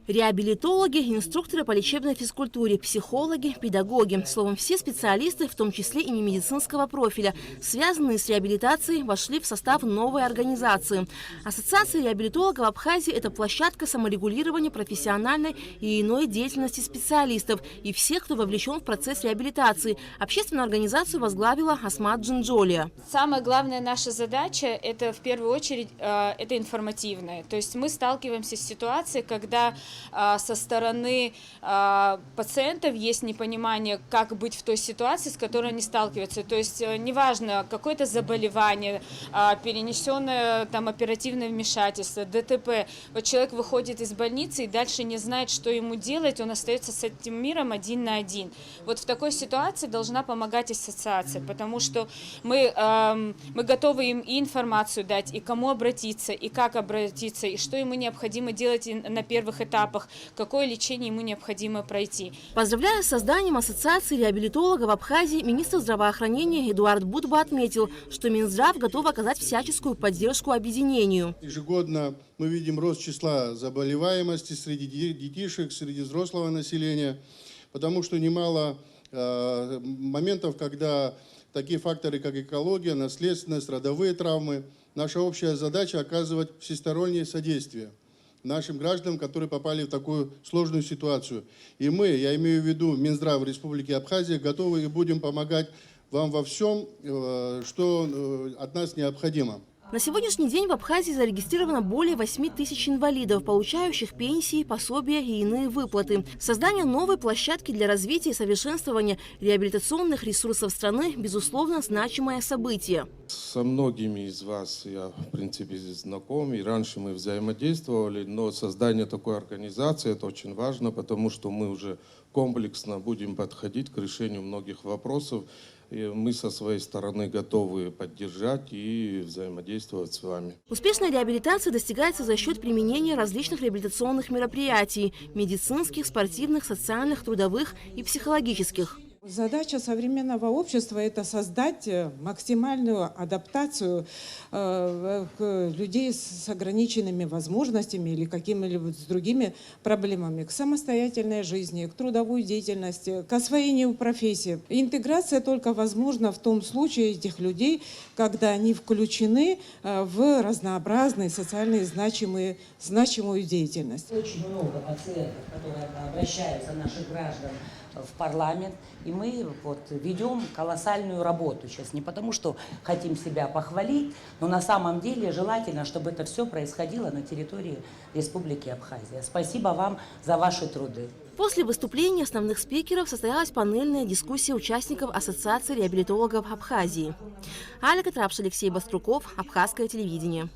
Реабилитологи, инструкторы по лечебной физкультуре, психологи, педагоги. Словом, все специалисты, в том числе и немедицинского профиля, связанные с реабилитацией, вошли в состав новой организации. Ассоциация реабилитологов Абхазии – это площадка саморегулирования профессиональной и иной деятельности специалистов и всех, кто вовлечен в процесс реабилитации. Общественную организацию возглавила Асмат Джинджолия. Самая главная наша задача – это в первую очередь это информативная. То есть мы сталкиваемся с ситуацией, когда со стороны пациентов есть непонимание, как быть в той ситуации, с которой они сталкиваются. То есть неважно, какое-то заболевание, перенесенное там оперативное вмешательство, ДТП. Вот человек выходит из больницы и дальше не знает, что ему делать, он остается с этим миром один на один. Вот в такой ситуации должна помогать ассоциация, потому что мы готовы им и информацию дать, и кому обратиться, и как обратиться, и что ему необходимо делать на первых этапах, какое лечение ему необходимо пройти. Поздравляя с созданием Ассоциации реабилитологов в Абхазии, министр здравоохранения Эдуард Будба отметил, что Минздрав готов оказать всяческую поддержку объединению. Ежегодно мы видим рост числа заболеваемости среди детишек, среди взрослого населения, потому что немало моментов, когда такие факторы, как экология, наследственность, родовые травмы, наша общая задача оказывать всестороннее содействие нашим гражданам, которые попали в такую сложную ситуацию. И мы, я имею в виду Минздрав Республики Абхазия, готовы и будем помогать вам во всем, что от нас необходимо. На сегодняшний день в Абхазии зарегистрировано более 8 тысяч инвалидов, получающих пенсии, пособия и иные выплаты. Создание новой площадки для развития и совершенствования реабилитационных ресурсов страны – безусловно, значимое событие. Со многими из вас я, в принципе, знаком, и раньше мы взаимодействовали, но создание такой организации – это очень важно, потому что мы уже комплексно будем подходить к решению многих вопросов. И мы со своей стороны готовы поддержать и взаимодействовать с вами. Успешная реабилитация достигается за счет применения различных реабилитационных мероприятий – медицинских, спортивных, социальных, трудовых и психологических. Задача современного общества – это создать максимальную адаптацию людей с ограниченными возможностями или какими-либо другими проблемами к самостоятельной жизни, к трудовой деятельности, к освоению профессии. Интеграция только возможна в том случае этих людей, когда они включены в разнообразные социальные значимую деятельность. Очень много пациентов, которые обращаются, наших граждан, в парламент, и мы ведем колоссальную работу сейчас. Не потому, что хотим себя похвалить, но на самом деле желательно, чтобы это все происходило на территории Республики Абхазия. Спасибо вам за ваши труды. После выступления основных спикеров состоялась панельная дискуссия участников Ассоциации реабилитологов Абхазии. Аля Катрапш, Алексей Баструков, Абхазское телевидение.